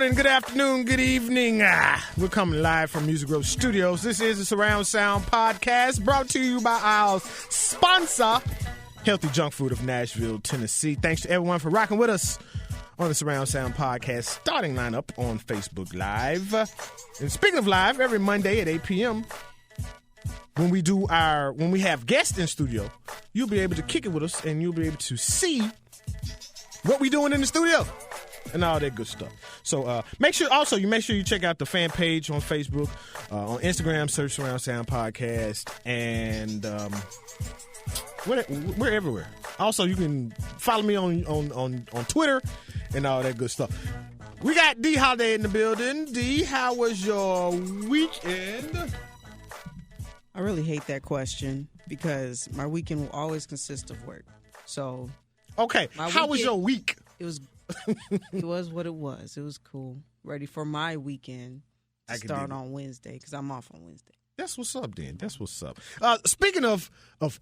morning, good afternoon, good evening. We're coming live from Music Grove Studios. This is the Surround Sound Podcast, brought to you by our sponsor, Healthy Junk Food of Nashville, Tennessee. Thanks to everyone for rocking with us on the Surround Sound Podcast starting lineup on Facebook Live. And speaking of live, every Monday at 8 p.m., when we have guests in studio, you'll be able to kick it with us and you'll be able to see what we're doing in the studio and all that good stuff. So make sure you check out the fan page on Facebook, on Instagram, search Surround Sound Podcast, and we're everywhere. Also, you can follow me on Twitter and all that good stuff. We got D Holiday in the building. D, how was your weekend? I really hate that question because my weekend will always consist of work. So, okay, how was your week? It was what it was. It was cool. Ready for my weekend to start on Wednesday because I'm off on Wednesday. That's what's up, then. That's what's up. Speaking of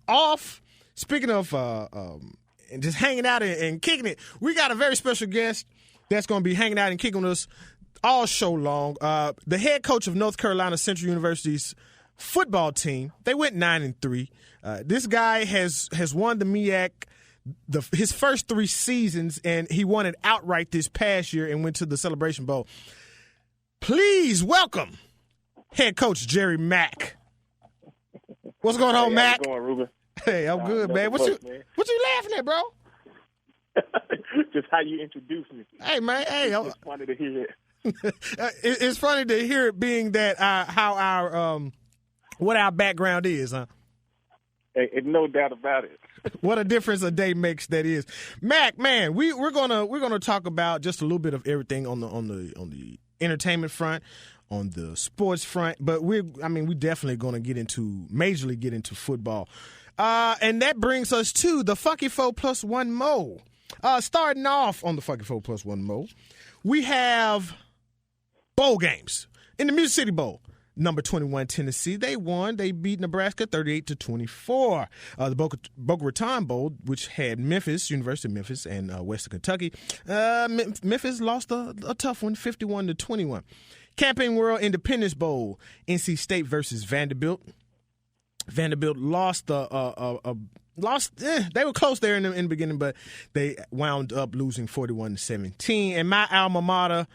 off, and just hanging out and kicking it, we got a very special guest that's going to be hanging out and kicking with us all show long. The head coach of North Carolina Central University's football team. They went 9-3. This guy has won the MEAC his first 3 seasons, and he won it outright this past year and went to the Celebration Bowl. Please welcome head coach Jerry Mack. What's going on, Mack? How's it going, Ruben? Hey, I'm good, man. What you laughing at, bro? Just how you introduced me. Hey, man. Hey, it's funny to hear it. It's funny to hear it, being that what our background is, huh? Hey, no doubt about it. What a difference a day makes, that is. Mac, man, we're gonna talk about just a little bit of everything on the entertainment front, on the sports front, but we definitely gonna majorly get into football. And that brings us to the Funky 4 Plus 1 Mo. Starting off on the Funky 4 Plus 1 Mo, we have bowl games in the Music City Bowl. Number 21, Tennessee, they won. They beat Nebraska 38-24. The Boca Raton Bowl, which had University of Memphis, and Western Kentucky. Memphis lost a tough one, 51-21. Camping World Independence Bowl, NC State versus Vanderbilt. Vanderbilt lost they were close there in the beginning, but they wound up losing 41-17. And my alma mater,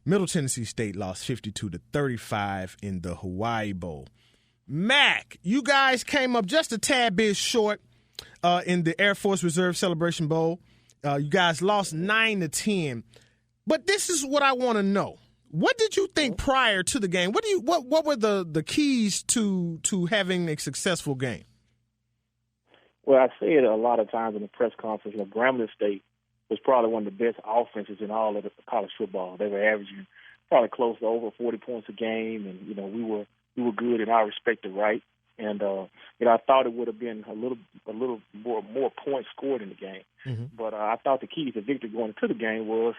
Middle Tennessee State, lost 52-35 in the Hawaii Bowl. Mac, you guys came up just a tad bit short in the Air Force Reserve Celebration Bowl. You guys lost 9-10. But this is what I want to know. What did you think prior to the game? What were the keys to having a successful game? Well, I say it a lot of times in the press conference. Grambling State was probably one of the best offenses in all of the college football. They were averaging probably close to over 40 points a game, and we were good in our respective right. And I thought it would have been a little more points scored in the game. Mm-hmm. But I thought the key to victory going into the game was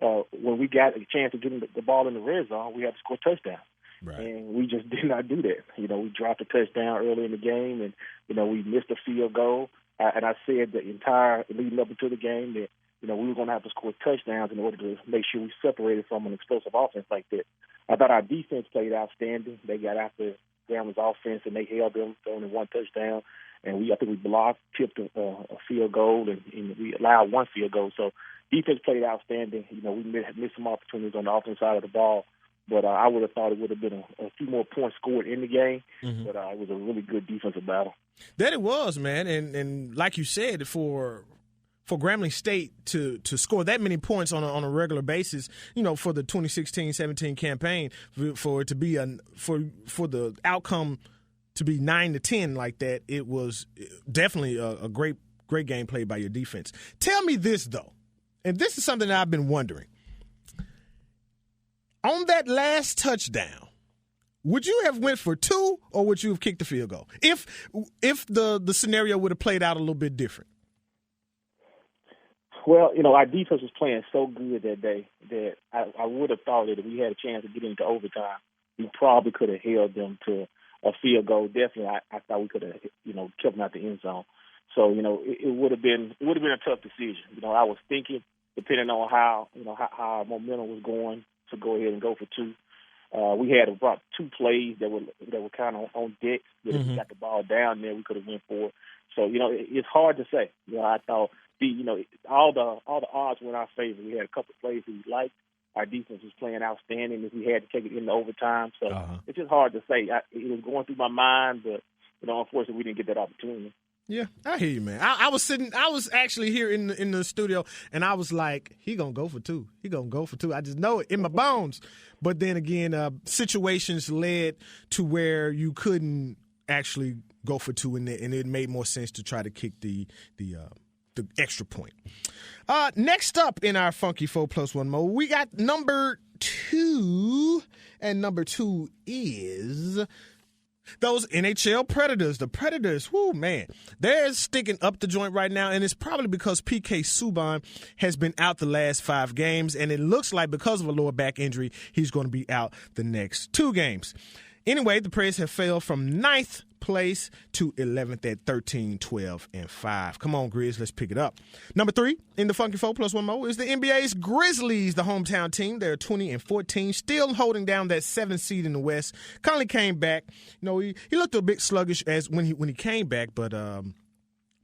when we got a chance to get the ball in the red zone, we had to score touchdowns. Right. And we just did not do that. We dropped a touchdown early in the game, and we missed a field goal. And I said the entire leading up into the game that we were going to have to score touchdowns in order to make sure we separated from an explosive offense like that. I thought our defense played outstanding. They got after Gramble's offense, and they held them to only 1 touchdown. And I think we blocked, tipped a field goal, and we allowed 1 field goal. So defense played outstanding. We missed some opportunities on the offensive side of the ball. But I would have thought it would have been a few more points scored in the game. Mm-hmm. But it was a really good defensive battle. That it was, man. And like you said, for Grambling State to score that many points on a regular basis, for the 2016-17 campaign, for it to be for the outcome to be 9-10 like that, it was definitely a great game played by your defense. Tell me this though, and this is something that I've been wondering. On that last touchdown, would you have went for 2 or would you have kicked the field goal if the scenario would have played out a little bit different? Well, our defense was playing so good that day that I would have thought that if we had a chance to get into overtime, we probably could have held them to a field goal. Definitely, I thought we could have, kept them out the end zone. So, it would have been a tough decision. I was thinking, depending on how our momentum was going, to go ahead and go for two. We had about two plays that were kind of on deck. That if we got the ball down there, we could have went for it. So, it's hard to say. I thought all the odds were in our favor. We had a couple of plays that we liked. Our defense was playing outstanding if we had to take it into overtime. So it's just hard to say. It was going through my mind, but unfortunately, we didn't get that opportunity. Yeah, I hear you, man. I was actually here in the studio, and I was like, he gonna go for two. He gonna go for two. I just know it in my bones. But then again, situations led to where you couldn't actually go for two, and it made more sense to try to kick the extra point. Next up in our Funky 4+1 mode, we got number 2, and number 2 is those NHL Predators. The Predators, man, they're sticking up the joint right now, and it's probably because P.K. Subban has been out the last 5 games, and it looks like because of a lower back injury, he's going to be out the next 2 games. Anyway, the Preds have fell from 9th place to 11th at 13, 12, and 5. Come on, Grizz, let's pick it up. Number 3 in the Funky 4+1 mode is the NBA's Grizzlies, the hometown team. They're 20-14, still holding down that 7th seed in the West. Conley came back. He looked a bit sluggish as when he came back, but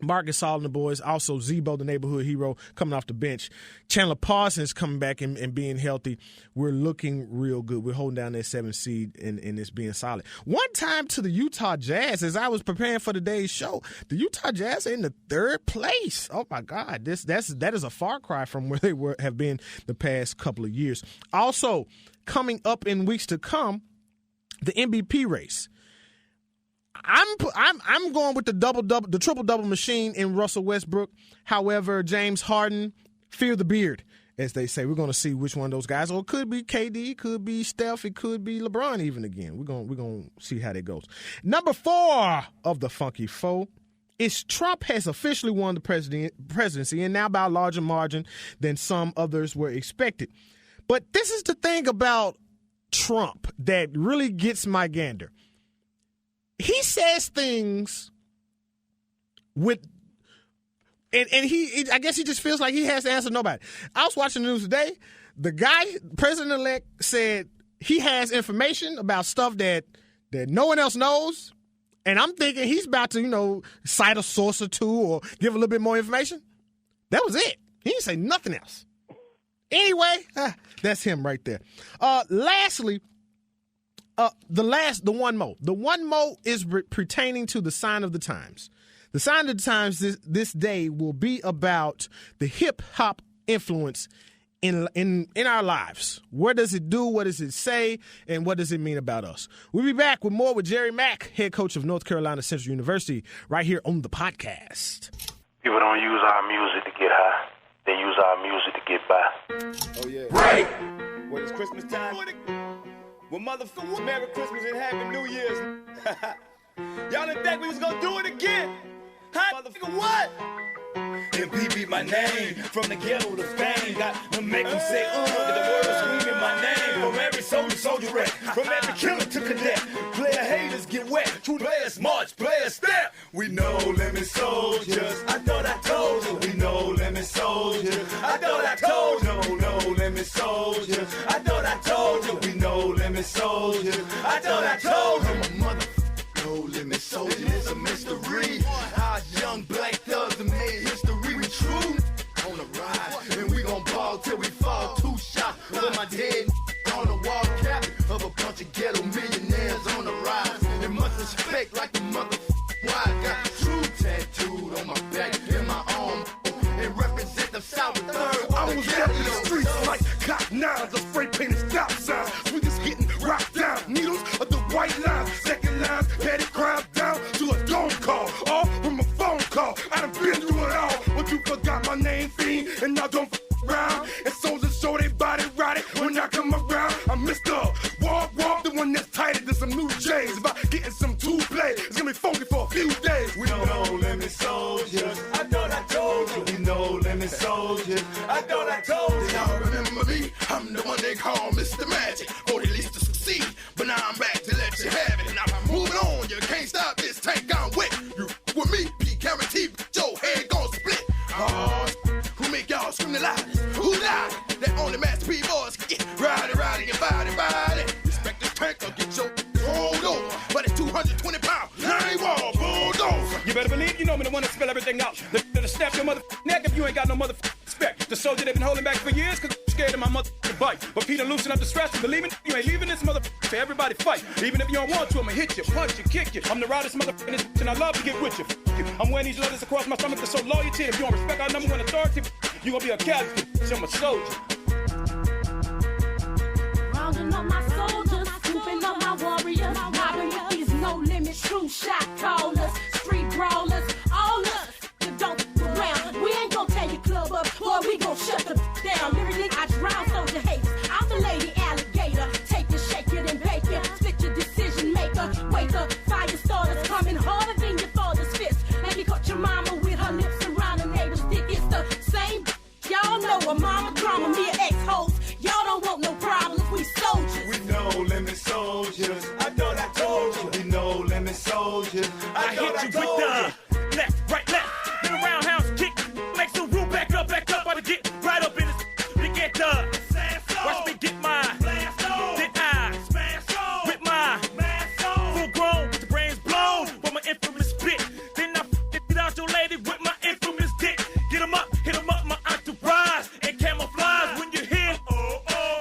Marc Gasol and the boys, also Zebo, the neighborhood hero, coming off the bench. Chandler Parsons coming back and being healthy. We're looking real good. We're holding down that 7th seed and it's being solid. One time to the Utah Jazz, as I was preparing for today's show, the Utah Jazz are in the 3rd place. Oh, my God. That is a far cry from where they have been the past couple of years. Also, coming up in weeks to come, the MVP race. I'm going with the triple-double machine in Russell Westbrook. However, James Harden, fear the beard, as they say. We're going to see which one of those guys. Or it could be KD, it could be Steph, it could be LeBron even again. We're going to see how that goes. Number 4 of the Funky 4 is Trump has officially won the presidency, and now by a larger margin than some others were expected. But this is the thing about Trump that really gets my gander. He says things with, and I guess he just feels like he has to answer nobody. I was watching the news today. The guy, President-elect, said he has information about stuff that no one else knows, and I'm thinking he's about to, cite a source or two or give a little bit more information. That was it. He didn't say nothing else. Anyway, that's him right there. Lastly, the one mo. The one mo is pertaining to the sign of the times. The sign of the times this day will be about the hip-hop influence in our lives. What does it do? What does it say? And what does it mean about us? We'll be back with more with Jerry Mack, head coach of North Carolina Central University, right here on the podcast. People don't use our music to get high. They use our music to get by. Oh, yeah. Right! What is Christmas time? Well, motherfucker, Merry Christmas and Happy New Year's. Y'all didn't think we was gonna do it again? Huh? Motherfucker, what? MP be my name, from the ghetto to fame. Got to make them say, get the world screaming my name. From every soldier wreck, from every killer to cadet. Player haters get wet, true players march, players step. We know lemon soldiers, I thought I told you. We know lemon soldiers, I thought I told you. No lemon soldiers, I thought I told you. We know lemon soldiers, I thought I told you. Motherfucker, no lemon soldiers, it's a mystery. Our young black thugs have made history. We true on the rise, and we gon' ball till we fall. 2 shots for my dead on the wall cap of a bunch of ghetto millionaires on the rise. And much respect like the motherfucker. Why I got true tattooed on my back and my arm and represent the South Third. I was up in the streets like cop nines or spray painted stop signs. We just getting rocked down. Needles of the white lines, second lines, petty crime down to a dome call. All from a phone call. I done been through it all. But you forgot my name, fiend, and now don't around. And soldiers show they body rotted when I come around. I'm Mr. Walk, the one that's tighter than some new J's. About getting some 2-play, it's gonna be funky for a few days. We know lemon soldiers, I thought I told you. We know lemon soldiers, I thought I told you. Y'all remember me? I'm the one they call Mr. Magic, or at least to succeed. But now I'm back to let you have it. Now I'm moving on, you can't stop this tank, I'm wet. You with me, P guaranteed, your head gon' split. Who make y'all scream the loudest? Who died? That only Master P boys can get ride. get your rolled over. But it's 220 pounds. I ain't wall, bulldozer. You better believe you know me, the one that spill everything out. That'll snap your neck if you ain't got no respect. The soldier they've been holding back for years cause scared of my bite. But Peter loosen up the stress and believing you ain't leaving this for everybody fight. Even if you don't want to, I'ma hit you, punch you, kick you. I'm the roundest in this and I love to get with you. I'm wearing these letters across my stomach to show loyalty. If you don't respect our number one authority, you gonna be a casualty. I'm a soldier. Rounding up my soldiers, scooping up my warriors, mobbing with these no-limit true shot callers, street brawlers, all us that don't around. We ain't gonna tear your club up, boy, we gon' shut the down. Lyrically, I drown soldier hates. I'm the lady alligator. Take it, shake it, and bake it. Split your decision maker. Wake up, fire starters coming harder than your father's fist. Maybe caught your mama with her lips around her neighbor's dick. It's the same. Y'all know a mama drama, me an ex-host. Y'all don't want no problems, we soldiers. We no limit soldiers. I thought I told you. We no limit soldiers. I hit you with the left, right, left. Then a roundhouse kick. Make some room back up. About to get right up in this. To get the watch me get mine. Then I with my full grown, the brains blown. With my infamous spit. Then I it out your lady with my infamous dick. Get 'em up, hit 'em up, my entourage. And camouflage when you hear.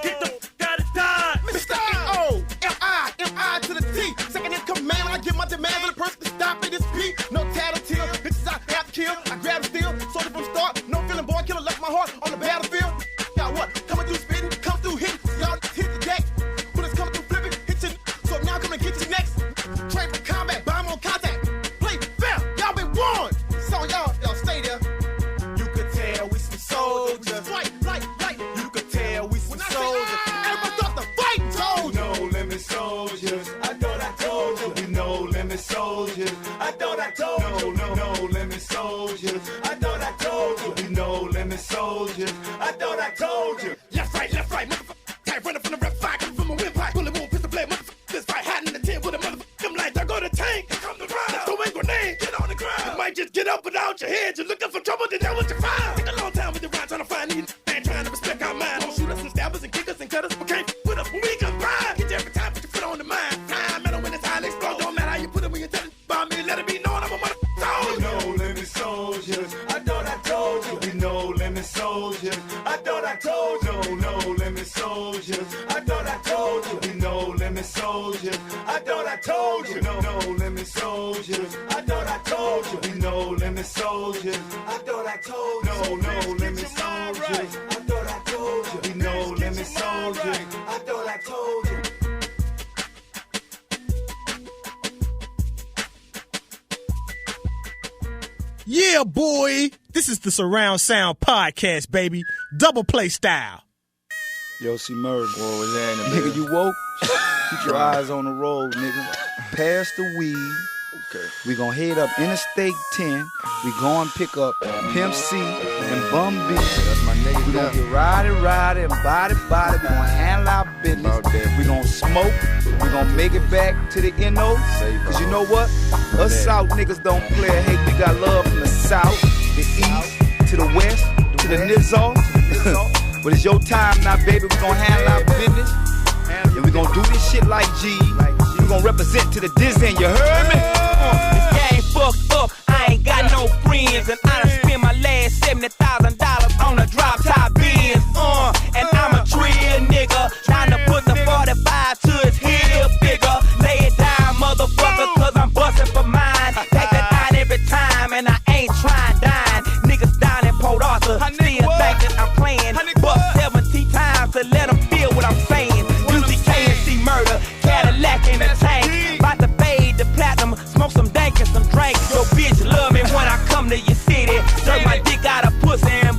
Get the out of time. Mr. N-O-F-I-M-I to the T. Second in command when I give my demand for the person to stop at this P. No tattletale, bitches I have to kill. I grab a steel, soldier from start. No feeling born killer left my heart on the battlefield. Y'all what? Coming through spitting, come through hitting. Y'all hit the deck. Bullets coming through flipping, hit your so now I'm coming to get you next. Train for combat, bomb on contact. Play fair, y'all been warned. So y'all stay there. You could tell we some soldiers. Right. You could tell we some soldiers. Everybody start the fight, told you. No limit soldiers. I thought I told you. We no limit soldiers. I thought I told you. No limit soldiers. I thought I told you. We no limit soldiers. I thought I told you. Left, right, motherfucker. Tight running from the rep fight, coming from a windpipe. Bullet wound, pistol blade, motherfucker. This fight hiding in the tent with a motherfucker. Them lights, I go to tank. Here come the round. Let's throw a grenade. Get on the ground. You might just get up without your head. You're looking for trouble, then that's what you find. Take a long time with the ride, trying to find these. Ain't trying to respect our mind. Don't shoot us and stab us and kick us and cut us. But can't with us when we combine. Get you every time, put your foot on the mind. Time, metal when it's high, explode. Don't matter how you put it when you're telling about me. Let it be known I'm a motherfucker. We no limit soldiers. I thought I told you. We no limit soldiers. I thought I told you. No limit soldiers. I thought I told you. We no limit soldiers. I thought I told you. No limit soldiers. I thought I told you. We no limit soldiers. I thought I told you. No limit soldiers. I thought I told you. We no limit soldiers. I thought I told you. Yeah, boy. This is the Surround Sound Podcast, baby. Double play style. Yo, see Murray. What was that? Nigga, you woke? Keep your eyes on the road, nigga. Pass the weed. Okay. We gonna head up Interstate 10. We gonna pick up Pimp C and Bum B. That's my nigga. We gonna get rowdy and body. We gonna handle our business. We gonna smoke. We gonna make it back to the NO. Cause you know what? Us South niggas don't play hate. We got love from the South, the East, to the West, to the Nizzo. But it's your time now, baby. We gonna handle our business. And we gonna do this shit like G. We gonna represent to the Disney, you heard me? This game fucked up, I ain't got no friends. And I done spent my last $70,000 on a drop top Benz. And I'm a trill nigga, trying to put the 45 to his heel bigger. Lay it down, motherfucker, cause I'm busting for mine. Take that down every time, and I ain't trying dying. Niggas down in Port Arthur, still think that I'm playing. Bust 70 times to let them feel what I'm saying. UGK murder, Cadillac in the tank. About to fade the platinum, smoke some dank and some drink. Your bitch love me when I come to your city. Jerk my dick out of pussy and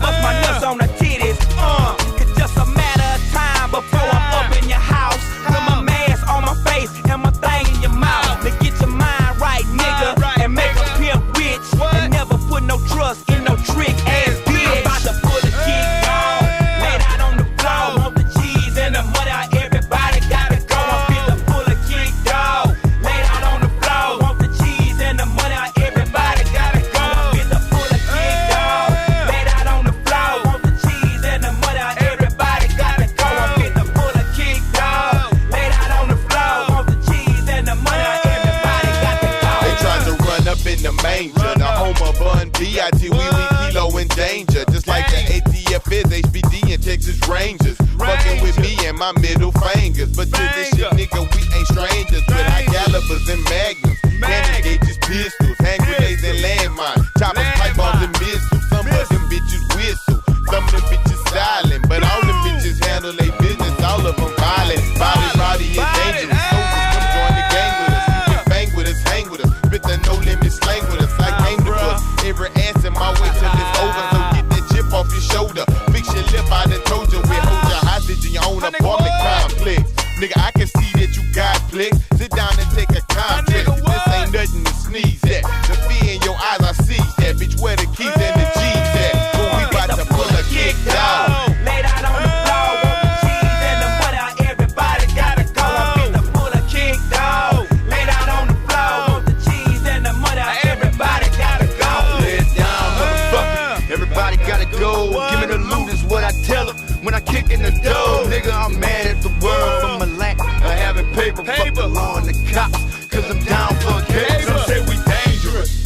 B.I.G. we kilo in danger. Just like the ATF is HBD and Texas Rangers. Fucking with me and my middle fingers. But to this shit, nigga, we ain't strangers. With high calibers and magnums. Cannon gauges, pistols, hand grenades and landmines. Choppers, pipe bombs and missiles. Some of them bitches whistle. Some of them bitches silent. But all them bitches handle their business. All of them violent. Body and dangerous. Soldiers come join the gang with us. You can bang with us, hang with us. Spit the no limit slang with us. I came to put every ass in my way till it's over. So get that chip off your shoulder. Fix your lip, I done told you. We hold your hostage in your own apartment complex. Nigga, I can see that you got flex. Sit down and take a contract. This ain't nothing to sneeze at. The fear in your eyes, I see that. Bitch, where the keys and the G's at? When we bout to pull a kick down. Laid out on the floor, want the cheese and the butter. Everybody gotta go. I'm fit to pull a kick down. Laid out on the floor, want the cheese and the butter. Everybody gotta go. Lay it down, motherfucker. Everybody gotta go. Give me the loot is what I tell them. When I kick in the door, nigga, I'm mad at the world from a lack of having paper. Fuck the law and the cops, cause I'm down for a case. Some say we dangerous,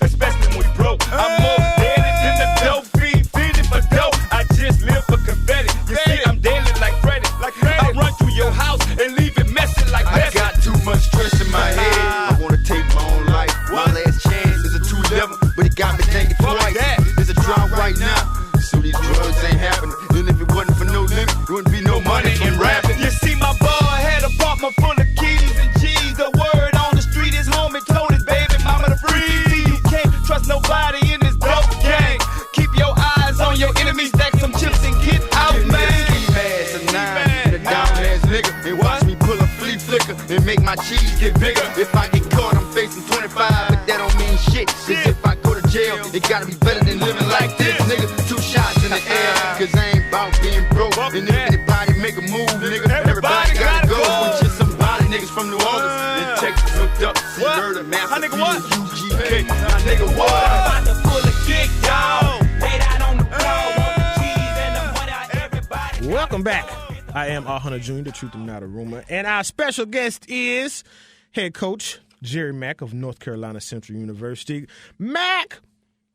especially when we broke. I'm more deadly than the dope fiend, feeding for dope. I just live for confetti. You see, I'm deadly like Freddy. I run through your house and leave it messy like I Messi. got too much stress in my head. I wanna take my own life. My last chance is a 2-11, but it got me thinking twice. There's a drought right now, so these drugs ain't happening. And if it wasn't for no limit, there wouldn't be no money in rapping. You see, my boy had a apartment full of keys and G's. The word on the street is home and told his baby mama to freeze. See, you can't trust nobody in this dope gang. Keep your eyes on your enemies, stack some chips and get out, man. Ski mask and nine, a down ass nigga, and watch me pull a flea flicker and make my cheese get bigger. If I get caught, I'm facing 25, but that don't mean shit. Cause if I go to jail, it gotta be better than living like this, nigga. 2 shots in the air, cause I ain't about being broke. And if anybody make a move, nigga, everybody gotta go. With just some body niggas from New Orleans and Texas hooked up. See murder, master, UGK. My nigga, what? I'm about to pull a kick down. Laid out on the floor, want the cheese and the butter. Everybody. Welcome back. I am R. Hunter Jr., the truth and not a rumor. And our special guest is head coach Jerry Mack of North Carolina Central University. Mack,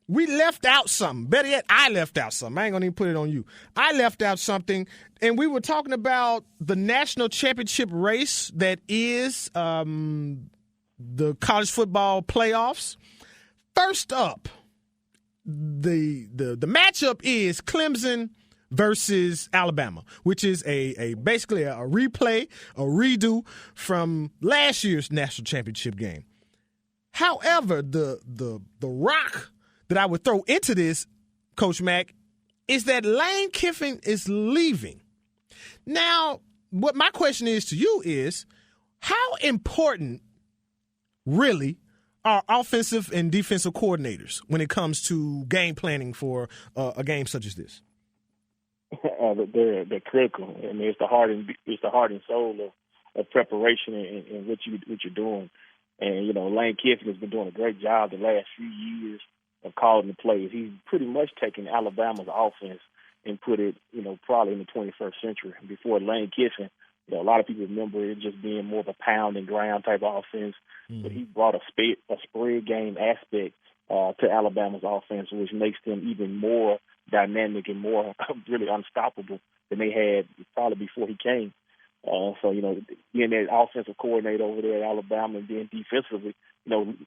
we left out something. Better yet, I left out something. I ain't going to even put it on you. I left out something, and we were talking about the national championship race that is the college football playoffs. First up, the matchup is Clemson versus Alabama, which is a basically a replay, a redo from last year's national championship game. However, the rock that I would throw into this, Coach Mack, is that Lane Kiffin is leaving. Now, what my question is to you is, how important really are offensive and defensive coordinators when it comes to game planning for a game such as this? They're critical. I mean, it's the heart and soul of preparation and what you're doing. And Lane Kiffin has been doing a great job the last few years of calling the plays. He's pretty much taken Alabama's offense and put it, probably in the 21st century. Before Lane Kiffin, a lot of people remember it just being more of a pound and ground type of offense. Mm-hmm. But he brought a spread game aspect to Alabama's offense, which makes them even more dynamic and more really unstoppable than they had probably before he came. So, being that offensive coordinator over there at Alabama, and then defensively,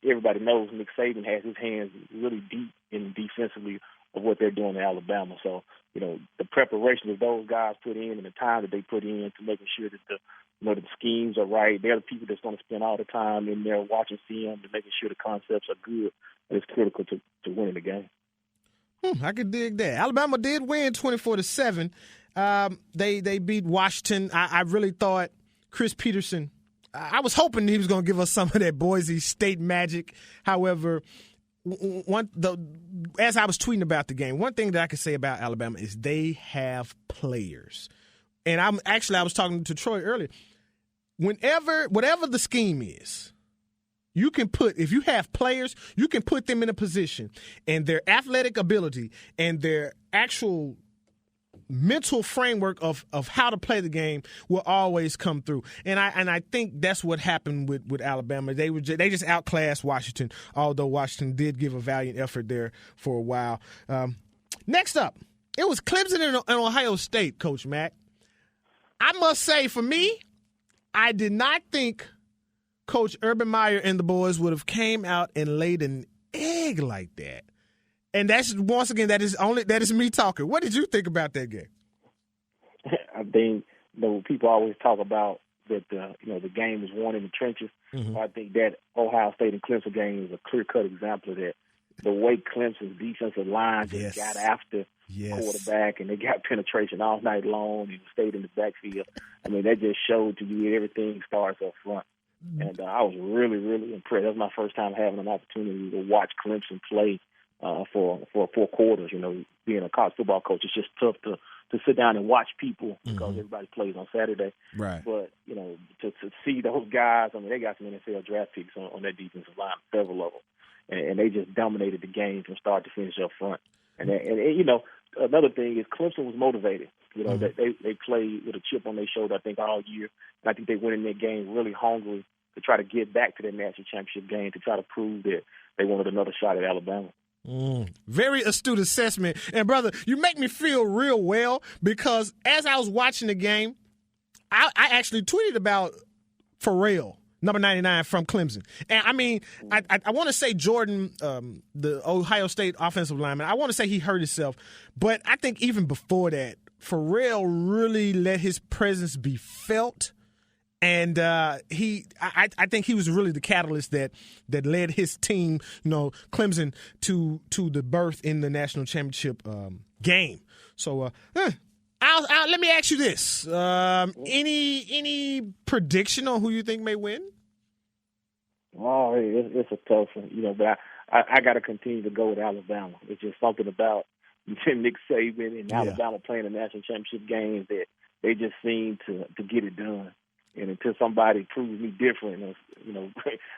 everybody knows Nick Saban has his hands really deep in defensively of what they're doing in Alabama. So, the preparation that those guys put in and the time that they put in to making sure that the schemes are right. They're the people that's going to spend all the time in there watching film and making sure the concepts are good. And it's critical to winning the game. I could dig that. Alabama did win 24-7. They beat Washington. I really thought Chris Peterson, I was hoping he was going to give us some of that Boise State magic. However, as I was tweeting about the game, one thing that I could say about Alabama is they have players. And I was talking to Troy earlier. Whatever the scheme is, you can if you have players, you can put them in a position, and their athletic ability and their actual mental framework of how to play the game will always come through. And I think that's what happened with Alabama. They just outclassed Washington, although Washington did give a valiant effort there for a while. Next up, it was Clemson and Ohio State, Coach Mack. I must say, for me, I did not think Coach Urban Meyer and the boys would have came out and laid an egg like that. And that's, once again, that is me talking. What did you think about that game? I think people always talk about that the game is won in the trenches. Mm-hmm. I think that Ohio State and Clemson game is a clear-cut example of that. The way Clemson's defensive line just got after quarterback, and they got penetration all night long and stayed in the backfield. I mean, that just showed to you everything starts up front. And I was really, really impressed. That was my first time having an opportunity to watch Clemson play for 4 quarters. You know, being a college football coach, it's just tough to sit down and watch people because everybody plays on Saturday. Right. But, you know, to see those guys, I mean, they got some NFL draft picks on that defensive line, several of them. And they just dominated the game from start to finish up front. And you know, another thing is Clemson was motivated. You know, they played with a chip on their shoulder, I think, all year. And I think they went in that game really hungry to try to get back to that national championship game, to try to prove that they wanted another shot at Alabama. Very astute assessment. And, brother, you make me feel real well, because as I was watching the game, I actually tweeted about Pharrell, number 99 from Clemson. And, I mean, I want to say Jordan, the Ohio State offensive lineman, I want to say he hurt himself. But I think even before that, Pharrell really let his presence be felt. And I think he was really the catalyst that led his team, you know, Clemson, to the berth in the national championship game. So let me ask you this: any prediction on who you think may win? Oh, it's a tough one, you know. But I got to continue to go with Alabama. It's just something about Nick Saban and Alabama playing the national championship games that they just seem to get it done. And until somebody proves me different, you know,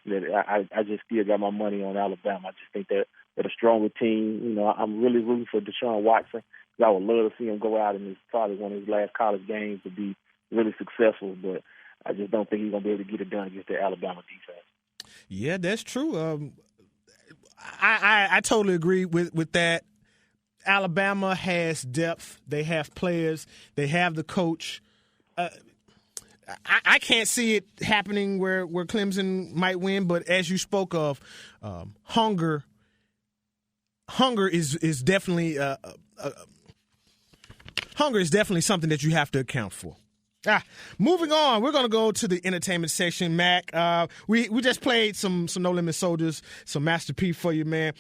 that I just still got my money on Alabama. I just think that they're a stronger team. You know, I'm really rooting for Deshaun Watson. I would love to see him go out in his probably one of his last college games to be really successful. But I just don't think he's going to be able to get it done against the Alabama defense. Yeah, that's true. I totally agree with that. Alabama has depth. They have players. They have the coach. I can't see it happening where Clemson might win, but as you spoke of, hunger is definitely something that you have to account for. Moving on, we're going to go to the entertainment section, Mac. We just played some No Limit Soldiers, some Master P for you, man.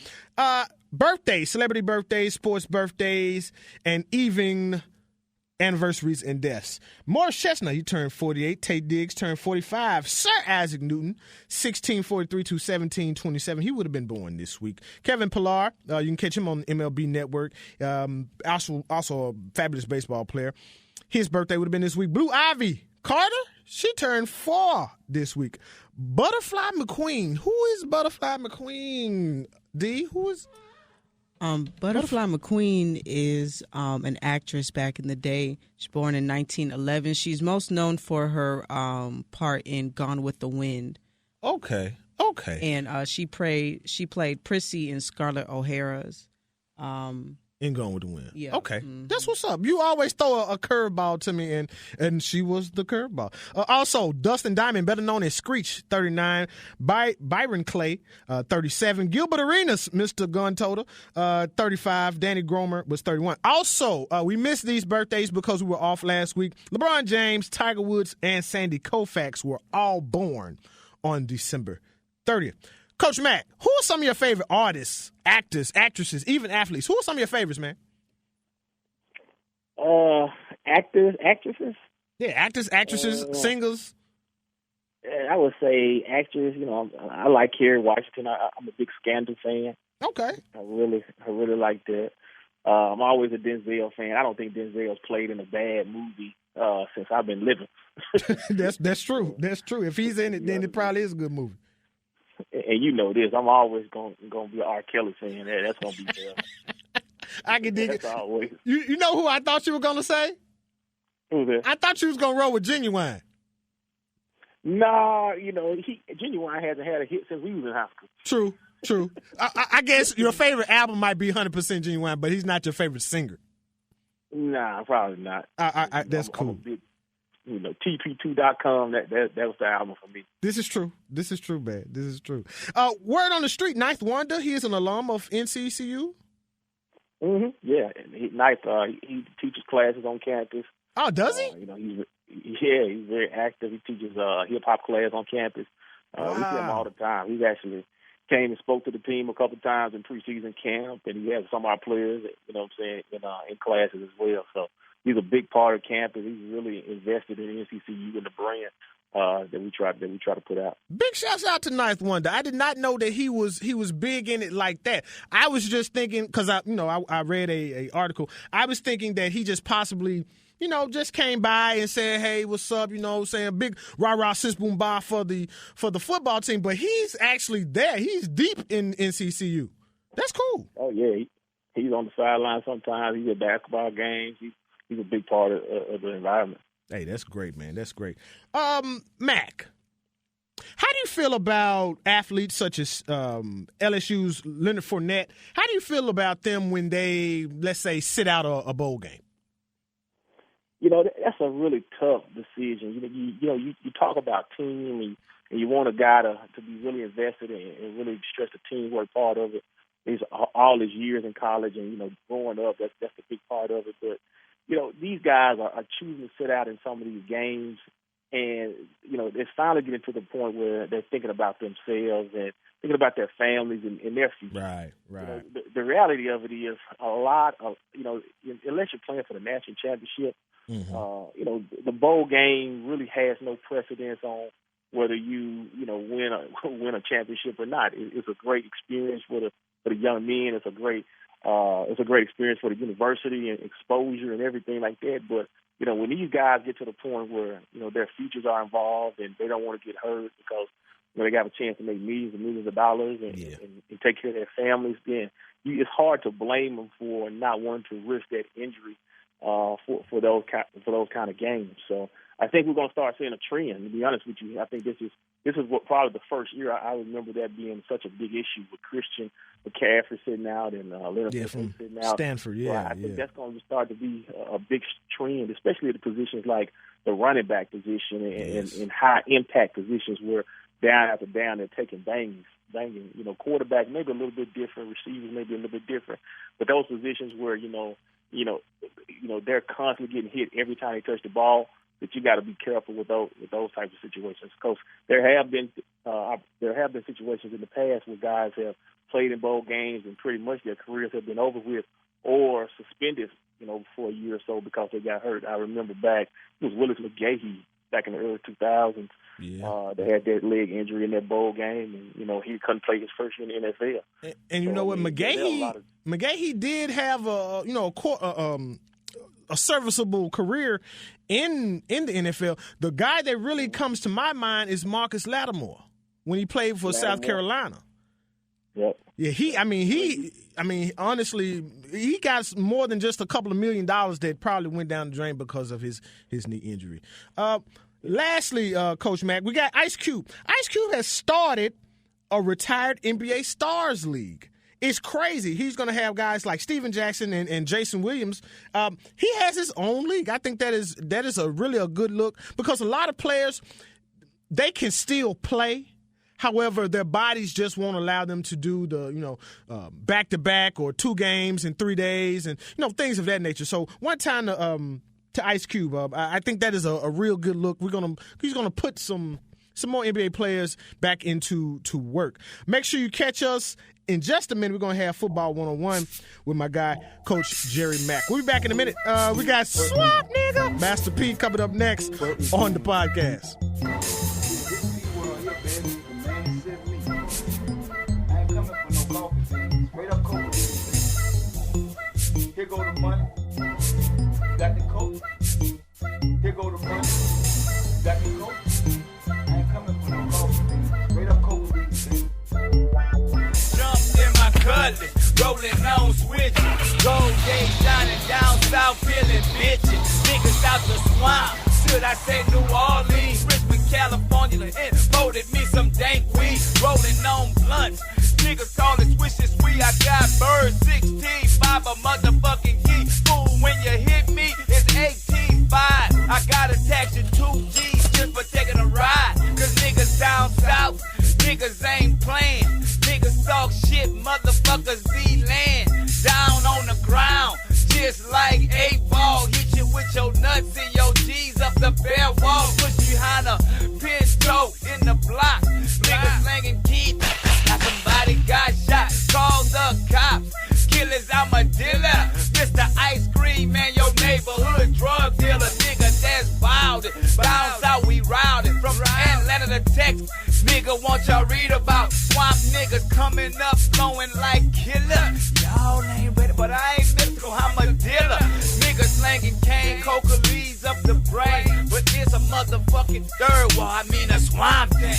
Birthdays, celebrity birthdays, sports birthdays, and even anniversaries and deaths. Morris Chestnut, he turned 48. Tate Diggs turned 45. Sir Isaac Newton, 1643 to 1727. He would have been born this week. Kevin Pillar, you can catch him on MLB Network. Also a fabulous baseball player. His birthday would have been this week. Blue Ivy Carter, she turned 4 this week. Butterfly McQueen. Who is Butterfly McQueen? D, who is... Butterfly McQueen is an actress back in the day. She was born in 1911. She's most known for her part in Gone with the Wind. Okay. And she played Prissy in Scarlett O'Hara's. In Gone with the Wind. Yeah. Okay. Mm-hmm. That's what's up. You always throw a curveball to me, and she was the curveball. Also, Dustin Diamond, better known as Screech, 39. Byron Clay, 37. Gilbert Arenas, Mr. Gun Total, 35. Danny Gromer was 31. Also, we missed these birthdays because we were off last week. LeBron James, Tiger Woods, and Sandy Koufax were all born on December 30th. Coach Mack, who are some of your favorite artists, actors, actresses, even athletes? Who are some of your favorites, man? Actors, actresses? Yeah, actors, actresses, singers. I would say actors. You know, I like Kerry Washington. I'm a big Scandal fan. Okay. I really like that. I'm always a Denzel fan. I don't think Denzel's played in a bad movie since I've been living. That's true. That's true. If he's in it, then it probably is a good movie. And you know this, I'm always going to be an R. Kelly fan. That's going to be there. I can dig it. Always. You know who I thought you were going to say? Who's that? I thought you was going to roll with Genuine. Nah, Genuine hasn't had a hit since we was in high school. True. I guess your favorite album might be 100% Genuine, but he's not your favorite singer. Nah, probably not. That's cool. I'm a big, TP2.com, that was the album for me. This is true, man. This is true. Word on the street, Ninth Wonder, he is an alum of NCCU. Mm-hmm. Yeah, Ninth, he teaches classes on campus. Oh, does he? He's very active. He teaches hip-hop class on campus. We see him all the time. He's actually came and spoke to the team a couple of times in preseason camp, and he has some of our players, in classes as well. So he's a big part of campus. He's really invested in NCCU and the brand that we try to put out. Big shouts out to Ninth Wonder. I did not know that he was big in it like that. I was just thinking, because I read a article. I was thinking that he just possibly, just came by and said, hey, what's up, saying big rah-rah sis boom ba for the football team. But he's actually there. He's deep in NCCU. That's cool. Oh, yeah. He's on the sideline sometimes. He's at basketball games. He's a big part of the environment. Hey, that's great, man. That's great. Mac, how do you feel about athletes such as LSU's Leonard Fournette? How do you feel about them when they, let's say, sit out a bowl game? That's a really tough decision. You talk about team and you want a guy to be really invested and really stress the teamwork part of it. He's all his years in college and, growing up, that's a big part of it. But, these guys are choosing to sit out in some of these games and, they're finally getting to the point where they're thinking about themselves and thinking about their families and their future. Right. The reality of it is a lot of, unless you're playing for the national championship, the bowl game really has no precedence on whether you win a championship or not. It's a great experience for the young men. It's a great experience for the university and exposure and everything like that. But when these guys get to the point where their futures are involved and they don't want to get hurt because they got a chance to make millions and millions of dollars and take care of their families, then it's hard to blame them for not wanting to risk that injury for those kind of games. So I think we're going to start seeing a trend. To be honest with you, I think this is what probably the first year I remember that being such a big issue with Christian McCaffrey sitting out and Leonard Fournette sitting out. Stanford, So I think that's going to start to be a big trend, especially at the positions like the running back position and high impact positions where down after down they're taking banging. Quarterback maybe a little bit different, receivers maybe a little bit different, but those positions where they're constantly getting hit every time they touch the ball. That you got to be careful with those types of situations, because there have been situations in the past where guys have played in bowl games and pretty much their careers have been over with or suspended, for a year or so because they got hurt. I remember it was Willis McGahee back in the early 2000s. Yeah. They had that leg injury in that bowl game, and he couldn't play his first year in the NFL. And you know what, McGahee did have a serviceable career in the NFL. The guy that really comes to my mind is Marcus Lattimore when he played for South Carolina. Yep. Yeah, honestly, he got more than just a couple of $1 million that probably went down the drain because of his knee injury. Lastly, Coach Mack, we got Ice Cube. Ice Cube has started a retired NBA Stars League. It's crazy. He's going to have guys like Steven Jackson and Jason Williams. He has his own league. I think that is really a good look, because a lot of players, they can still play. However, their bodies just won't allow them to do the, back-to-back or 2 games in 3 days and, things of that nature. So one time to Ice Cube, I think that is a real good look. He's going to put some more NBA players back into work. Make sure you catch us. In just a minute, we're going to have Football 101 with my guy, Coach Jerry Mack. We'll be back in a minute. We got Swamp Nigga, Master P coming up next on the podcast. Here go the money. Got the coat. Here go the money. Got the coat. I ain't coming for no coat. Straight up coat. Jumped in my cutlass, rolling on switches. Gold day shining down south, feeling bitches. Niggas out the swamp. Should I say New Orleans? Richmond, California, and voted me some dank weed. Rolling on blunts. Niggas call it swishes sweet. I got bird 16, 5 a motherfucking key. Fool, when you hit me, it's 18.5. I gotta tax you 2 G's just for taking a ride. Cause niggas down south, niggas ain't playing. Niggas talk shit, motherfuckers be laying down on the ground. Just like 8-ball, hit you with your nuts and your G's up the bare wall. Push you behind a pinto in the block. Niggas slanging keys. Now somebody got shot. Call the cops. Killers, I'm a dealer. Mr. Ice Cream Man, your neighborhood drug dealer. Nigga, that's wild. Bounce out, we routed. From Atlanta to Texas. Nigga, want y'all read about swamp niggas coming up, flowing like killer. Y'all ain't ready, but I ain't mystical, I'm a dealer. Niggas slanging cane, coca leaves up the brain. But it's a motherfucking third wall, I mean a swamp thing.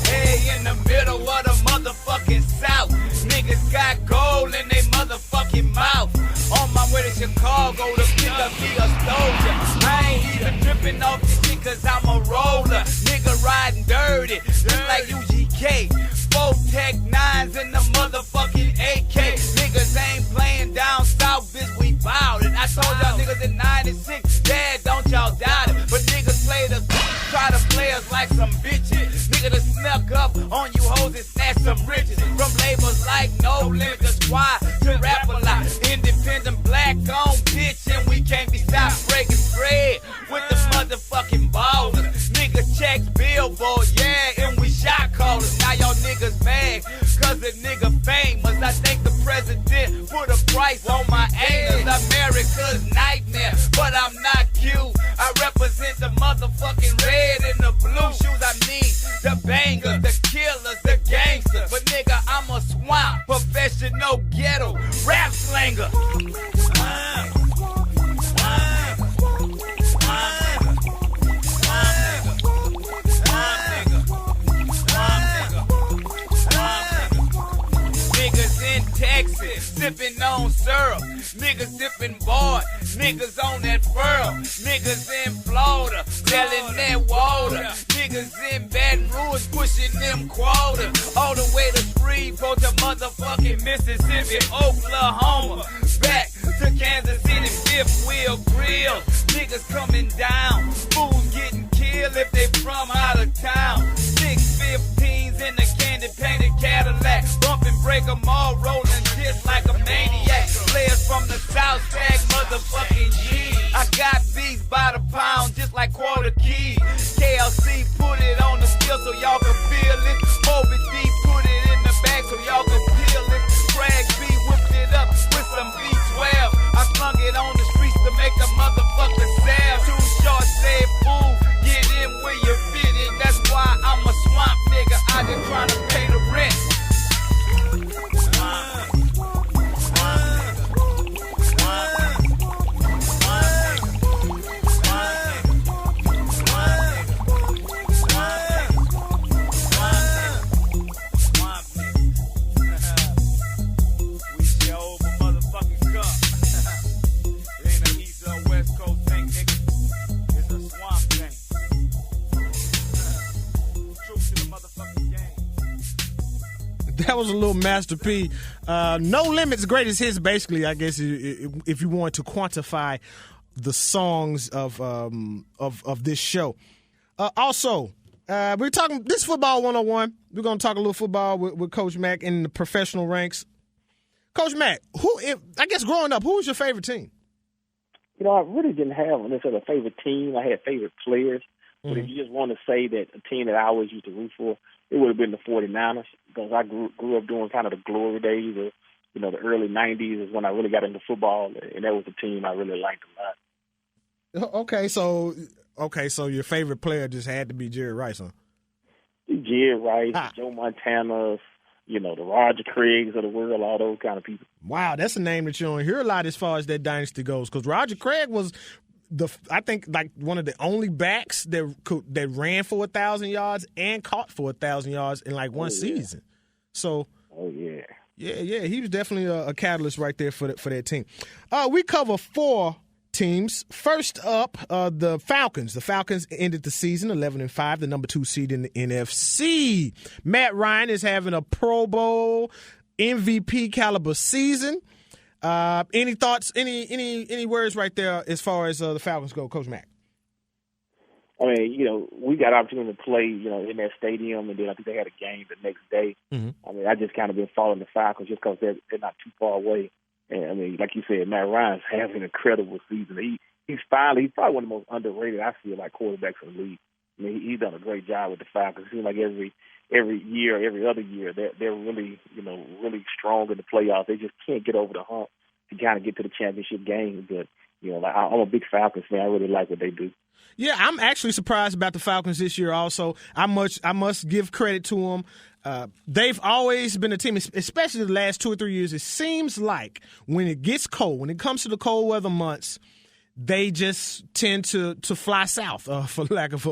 Hey, in the middle of the motherfucking South, niggas got gold in they motherfucking mouth. On my way to Chicago to pick up me a soldier. I ain't even tripping off this shit cause I'm a roller. Nigga riding dirty, just like UGK. 4 Tech 9s in the motherfucking AK. Niggas ain't playing down south, bitch, we bout it. I told y'all niggas in 96, dad, don't y'all doubt it. But niggas play the try to play us like some bitches. Nigga that snuck up on you hoes and snatch some riches. From labels like No Limit, the Squad to Rap a Lot. Independent black on bitch and we can't be stopped breaking bread with the motherfucking ballers. Niggas checks Billboard, yeah, and we shot callers. Now y'all niggas mad cause the nigga famous. I think the president put a price on my anus. America's nightmare, but I'm not cute. I represent the motherfucking red and the blue shoes. I mean the bangers, the killers, the gangsters. But nigga, I'm a swamp, professional ghetto rap slanger. Niggas in Texas, sipping on syrup. Niggas dipping board, niggas on that furl. Niggas in Florida, selling that water. Niggas in Baton Rouge, pushing them quotas. All the way to Shreveport to motherfucking Mississippi, Oklahoma. Back to Kansas City, fifth wheel grill. Niggas coming down, fools getting killed if they from out of town. 615s in the candy painted Cadillac. Bump and break them all, rolling just like a maniac. Players from the South Tag, motherfucking G. I got beats by the pound, just like quarter keys. KLC put it on the skill so y'all can feel it. Moby D put it in the bag so y'all can peel it. Craig B whipped it up with some B12. I slung it on the streets to make the motherfucker sell. Too short, said fool, get in where you fit it. That's why I'm a swamp nigga. I just tryna pay the rent. That was a little Master P. No Limits Greatest Hits, basically, I guess, if you want to quantify the songs of this show. Also, we're talking this football 101. We're going to talk a little football with Coach Mack in the professional ranks. Coach Mack, I guess growing up, who was your favorite team? You know, I really didn't have necessarily a favorite team. I had favorite players. But if you just want to say that a team that I always used to root for, it would have been the 49ers, because I grew up during kind of the glory days of, you know, the early 90s is when I really got into football, and that was the team I really liked a lot. Okay, so your favorite player just had to be Jerry Rice, huh? Jerry Rice, Joe Montana, you know, the Roger Craigs of the world, all those kind of people. Wow, that's a name that you don't hear a lot as far as that dynasty goes, because Roger Craig was I think like one of the only backs that ran for 1,000 yards and caught for 1,000 yards in like one season. So, yeah, he was definitely a catalyst right there for that team. We cover 4 teams. First up, the Falcons. The Falcons ended the season 11-5, the number 2 seed in the NFC. Matt Ryan is having a Pro Bowl MVP caliber season. Any thoughts? Any words right there as far as the Falcons go, Coach Mack? I mean, we got opportunity to play, in that stadium, and then I think they had a game the next day. Mm-hmm. I mean, I just kind of been following the Falcons just because they're not too far away. And I mean, like you said, Matt Ryan's having an incredible season. He's probably one of the most underrated, I feel like, quarterbacks in the league. I mean, he's done a great job with the Falcons. It seems like every year, every other year, they're really, really strong in the playoffs. They just can't get over the hump to kind of get to the championship game. But, I'm a big Falcons fan. I really like what they do. Yeah, I'm actually surprised about the Falcons this year also. I must give credit to them. They've always been a team, especially the last 2 or 3 years. It seems like when it gets cold, when it comes to the cold weather months, they just tend to fly south, for lack of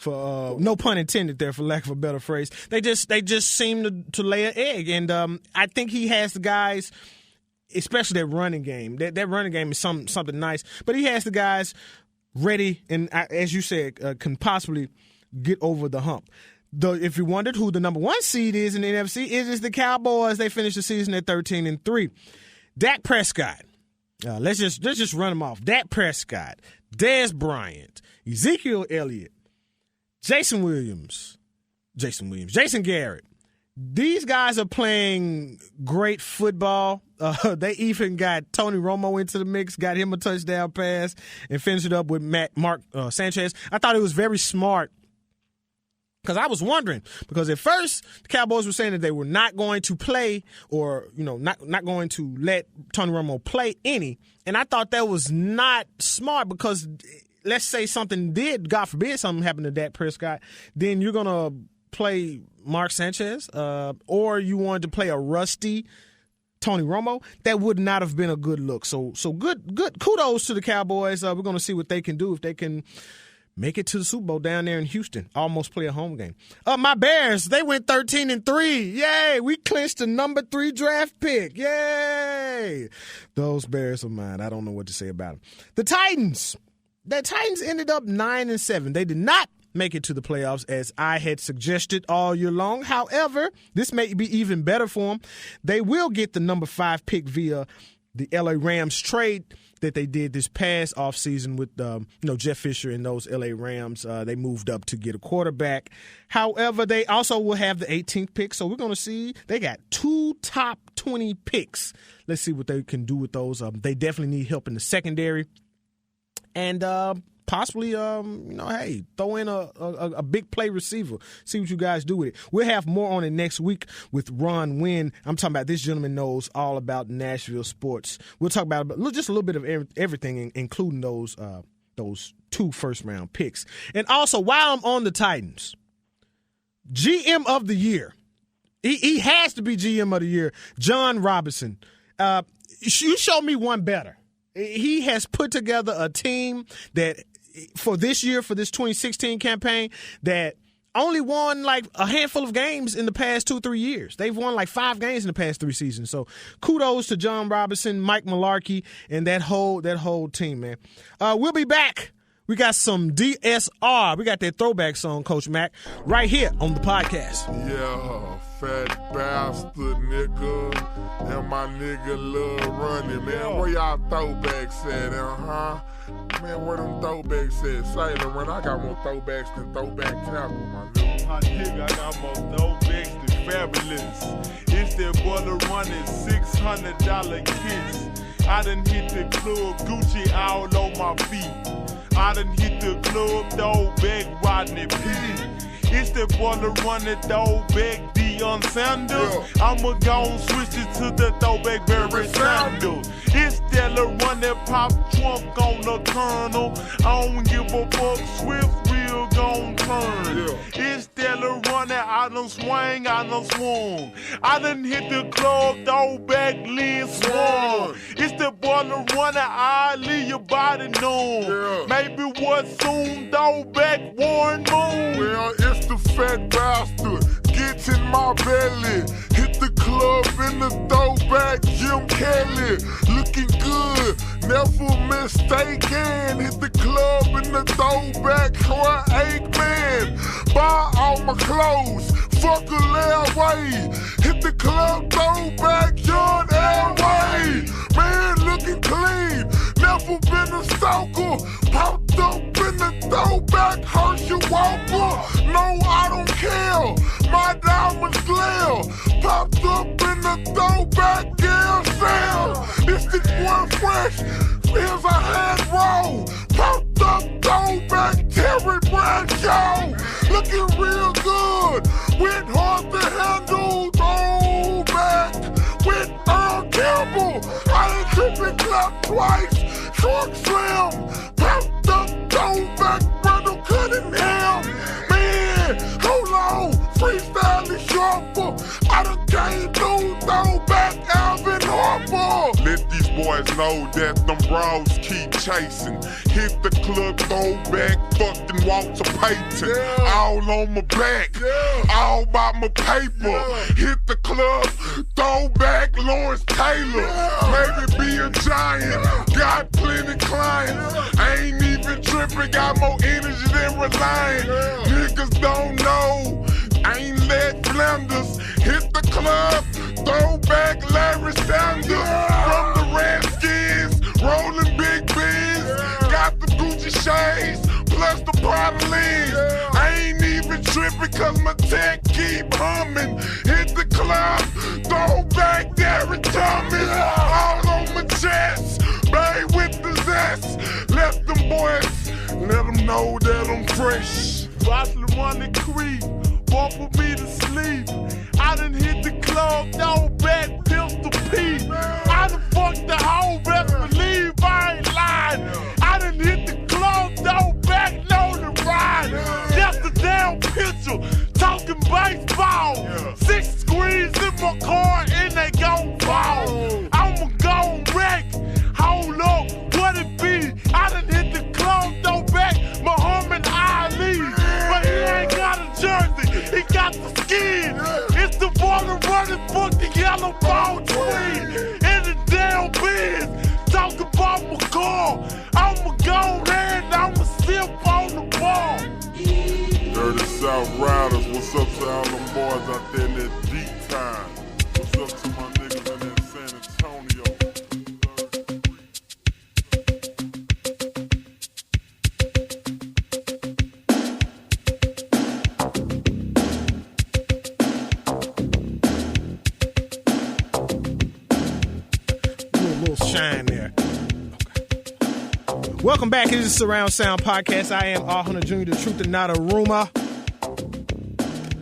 no pun intended there, for lack of a better phrase. They just seem to lay an egg, and I think he has the guys, especially that running game. That running game is something nice, but he has the guys ready, and as you said, can possibly get over the hump. If you wondered who the number 1 seed is in the NFC, it is the Cowboys. They finished the season at 13-3. Dak Prescott. Let's just run them off. Dak Prescott, Dez Bryant, Ezekiel Elliott, Jason Garrett. These guys are playing great football. They even got Tony Romo into the mix, got him a touchdown pass, and finished it up with Mark Sanchez. I thought it was very smart because I was wondering, because at first the Cowboys were saying that they were not going to play or, not going to let Tony Romo play any. And I thought that was not smart because let's say something did, God forbid, something happened to Dak Prescott, then you're going to play Mark Sanchez, or you wanted to play a rusty Tony Romo. That would not have been a good look. So good kudos to the Cowboys. We're going to see what they can do if they can make it to the Super Bowl down there in Houston. Almost play a home game. My Bears, they went 13-3. Yay! We clinched the number 3 draft pick. Yay! Those Bears are mine. I don't know what to say about them. The Titans ended up 9-7. They did not make it to the playoffs as I had suggested all year long. However, this may be even better for them. They will get the number 5 pick via the LA Rams trade that they did this past offseason with Jeff Fisher and those LA Rams. They moved up to get a quarterback. However, they also will have the 18th pick, so we're going to see. They got 2 top 20 picks. Let's see what they can do with those. They definitely need help in the secondary. And possibly, hey, throw in a big play receiver. See what you guys do with it. We'll have more on it next week with Ron Wynn. I'm talking about this gentleman knows all about Nashville sports. We'll talk about just a little bit of everything, including those 2 first-round picks. And also, while I'm on the Titans, GM of the year, he has to be GM of the year, John Robinson. You show me one better. He has put together a team that for this year, for this 2016 campaign, that only won like a handful of games in the past 2-3 years. They've won like 5 games in the past 3 seasons. So kudos to John Robinson, Mike Mularkey, and that whole team, man. We'll be back. We got some DSR. We got that throwback song, Coach Mack, right here on the podcast. Yeah, fat bastard nigga. And my nigga Lil Running, man. Where y'all throwbacks at, Man, where them throwbacks at? Silent Run, I got more throwbacks than throwback tackle, my nigga. My nigga, I got more throwbacks than fabulous. It's that boy Lil Running, $600 kits. I done hit the club, Gucci all on my feet. I done hit the club, dog bag, Rodney P. It's that boy Lil Running, dog bag, Deion Sanders. I'ma go and switch it to the throwback Barry Sanders. It's that Lil Running, pop trunk on the Colonel. I don't give a fuck, Swift real gon' turn. It's that Lil Running, I done done swang, I done swung. I done hit the club, throw back, lean, swung. It's the boy that run I leave your body numb. Maybe what soon, throw back, Warren Moon. Well, it's the fat bastard, gets in my belly. Hit the club in the throwback, Jim Kelly. Looking good, never mistaken. Hit the club in the throwback, Troy Aikman. Buy all my clothes, fuck a layaway. Hit the club, throwback, John Elway. Man, looking clean, never been a stalker. Popped up in the throwback, Herschel Walker. No, I don't care, my diamonds glare. Popped up in the throwback, yeah, Sam. This the one fresh, here's a hand roll. Popped up, throwback, Terry Bradshaw. Looking real good, went hard to handle, throwback. With Earl Campbell, I ain't tripping, clap twice. Truck slam, popped up, throwback, Randall Cunningham. Man, hold on, freestyle is sharper. I done came through, throwback, Alvin Harper. Let these boys know that them bros keep chasing. Hit the club, throwback, fucking Walter Payton. All on my back, all about my paper. Hit the club, throwback, Lawrence Taylor. Maybe be a giant, got plenty clients. I ain't even tripping, got more energy than Reliant. Niggas don't know, I ain't let Flanders. Hit the club, throwback, Larry Sanders. From the Redskins, rolling big beans. Got the Gucci shades, plus the Prada leans. I ain't even tripping cause my tech keep humming. Hit the club, throwback, Derrick Thomas. All on my chest, babe with the zest. Let them boys, let them know that I'm fresh. Boston running creep, walk with me to sleep. I done hit the club, throwback, Pistol Pete. I done fucked the whole best believe I ain't lying. I done hit the club, throwback, know the ride. Just a damn picture, talking baseball. 6 screens in my car and they gon' fall. I'ma go wreck, hold up, what it be? I done hit the club, throwback, Muhammad Ali. But he ain't got a jersey, he got the skin. It's the boy that running fuck the yellow ball tree. In the damn biz, talk about my car. I'ma go ahead, I'ma sip on the ball. Dirty South Riders, what's up to all them boys out there in that deep time? What's up to my niggas in that San Antonio? Shine there. Okay. Welcome back. It is Surround Sound Podcast. I am R. Hunter Jr., the truth and not a rumor.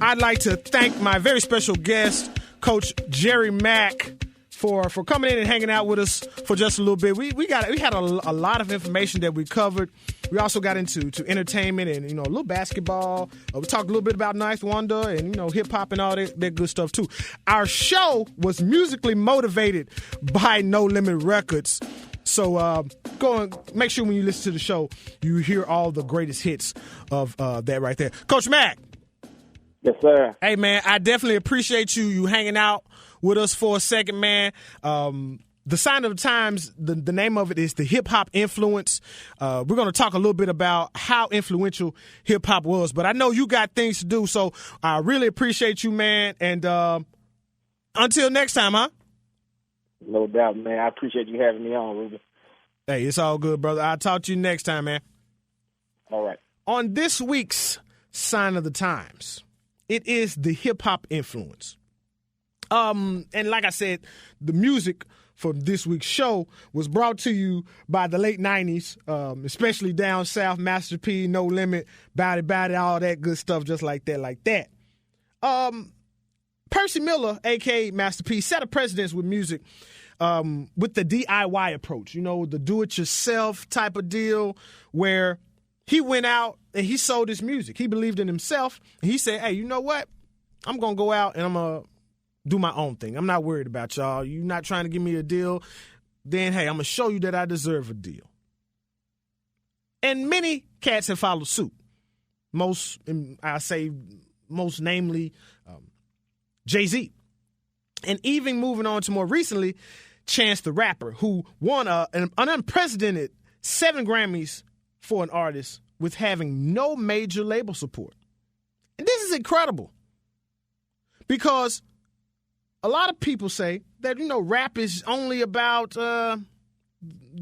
I'd like to thank my very special guest, Coach Jerry Mack, for coming in and hanging out with us for just a little bit. We had a lot of information that we covered. We also got into entertainment and a little basketball. We talked a little bit about Ninth Wonder and hip hop and all that good stuff too. Our show was musically motivated by No Limit Records. So go and make sure when you listen to the show, you hear all the greatest hits of that right there. Coach Mack. Yes, sir. Hey, man, I definitely appreciate you hanging out with us for a second, man. The Sign of the Times, the name of it is the hip-hop influence. We're going to talk a little bit about how influential hip-hop was, but I know you got things to do, so I really appreciate you, man. And until next time, huh? No doubt, man. I appreciate you having me on, Ruben. Hey, it's all good, brother. I'll talk to you next time, man. All right. On this week's Sign of the Times, it is the hip-hop influence. And like I said, the music for this week's show was brought to you by the late 90s, especially down south, Master P, No Limit, Body, all that good stuff just like that. Percy Miller, a.k.a. Master P, set a precedence with music with the DIY approach, the do-it-yourself type of deal where he went out and he sold his music. He believed in himself, and he said, hey, you know what? I'm going to go out and I'm going to do my own thing. I'm not worried about y'all. You're not trying to give me a deal. Then, hey, I'm going to show you that I deserve a deal. And many cats have followed suit. Most namely, Jay-Z. And even moving on to more recently, Chance the Rapper, who won an unprecedented 7 Grammys for an artist with having no major label support. And this is incredible because a lot of people say that, rap is only about the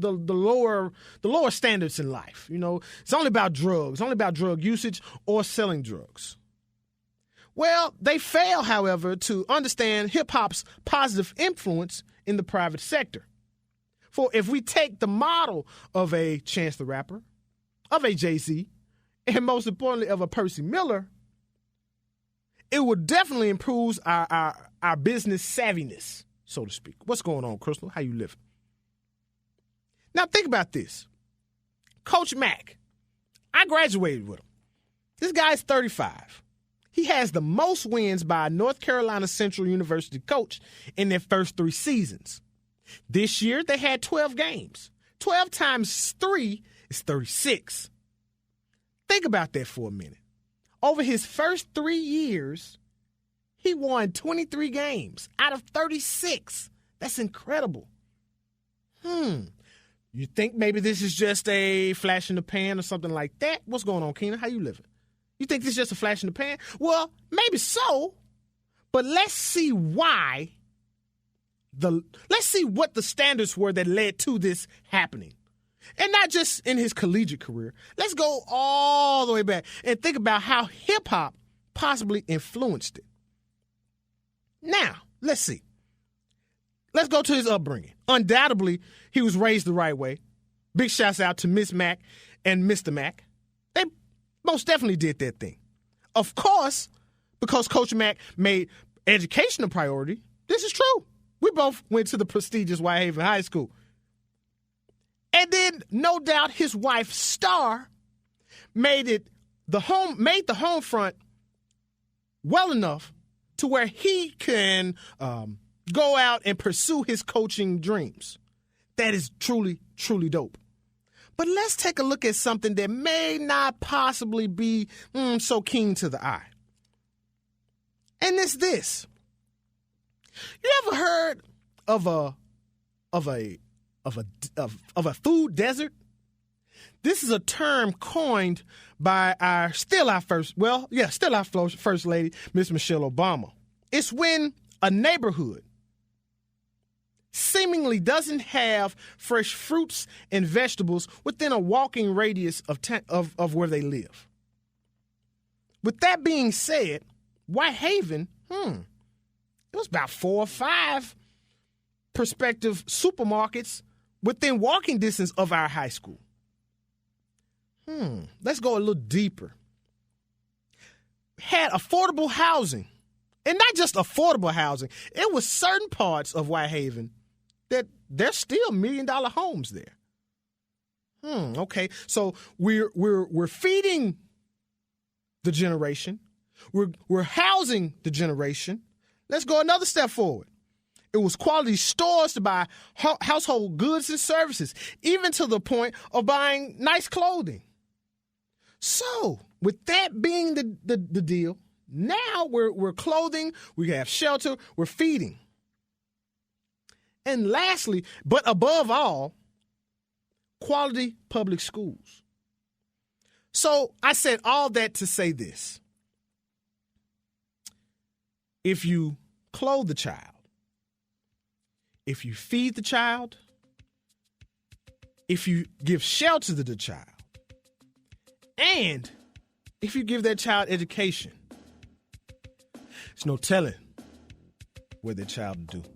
lower standards in life. It's only about drugs, only about drug usage or selling drugs. Well, they fail, however, to understand hip-hop's positive influence in the private sector. For if we take the model of a Chance the Rapper, of a Jay-Z, and most importantly of a Percy Miller, it would definitely improve our business savviness, so to speak. What's going on, Crystal? How you living? Now think about this. Coach Mack, I graduated with him. This guy's 35. He has the most wins by a North Carolina Central University coach in their first 3 seasons. This year, they had 12 games. 12 times 3 is 36. Think about that for a minute. Over his first 3 years, he won 23 games out of 36. That's incredible. You think maybe this is just a flash in the pan or something like that? What's going on, Keena? How you living? You think this is just a flash in the pan? Well, maybe so, but let's see why. Let's see what the standards were that led to this happening. And not just in his collegiate career. Let's go all the way back and think about how hip-hop possibly influenced it. Now, let's see. Let's go to his upbringing. Undoubtedly, he was raised the right way. Big shouts out to Miss Mack and Mr. Mack. They most definitely did their thing. Of course, because Coach Mack made education a priority, this is true. We both went to the prestigious Whitehaven High School. And then, no doubt, his wife, Star, made the home front well enough to where he can go out and pursue his coaching dreams. That is truly, truly dope. But let's take a look at something that may not possibly be so keen to the eye. And it's this. You ever heard of a food desert? This is a term coined by our first lady, Miss Michelle Obama. It's when a neighborhood seemingly doesn't have fresh fruits and vegetables within a walking radius of where they live. With that being said, Whitehaven, it was about 4 or 5 prospective supermarkets within walking distance of our high school. Let's go a little deeper. Had affordable housing. And not just affordable housing. It was certain parts of Whitehaven that there's still $1 million homes there. Okay. So we're feeding the generation. We're housing the generation. Let's go another step forward. It was quality stores to buy household goods and services, even to the point of buying nice clothing. So, with that being the deal, now we're clothing, we have shelter, we're feeding. And lastly, but above all, quality public schools. So, I said all that to say this. If you clothe the child, if you feed the child, if you give shelter to the child, and if you give that child education, there's no telling what that child will do.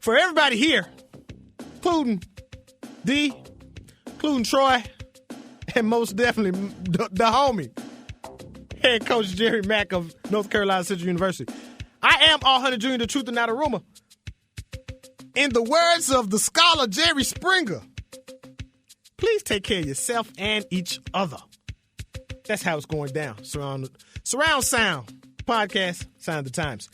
For everybody here, including D, including Troy, and most definitely the homie, head coach Jerry Mack of North Carolina Central University, I am all 100 Junior, the truth and not a rumor. In the words of the scholar Jerry Springer, please take care of yourself and each other. That's how it's going down. Surround Sound Podcast, Sign of the Times.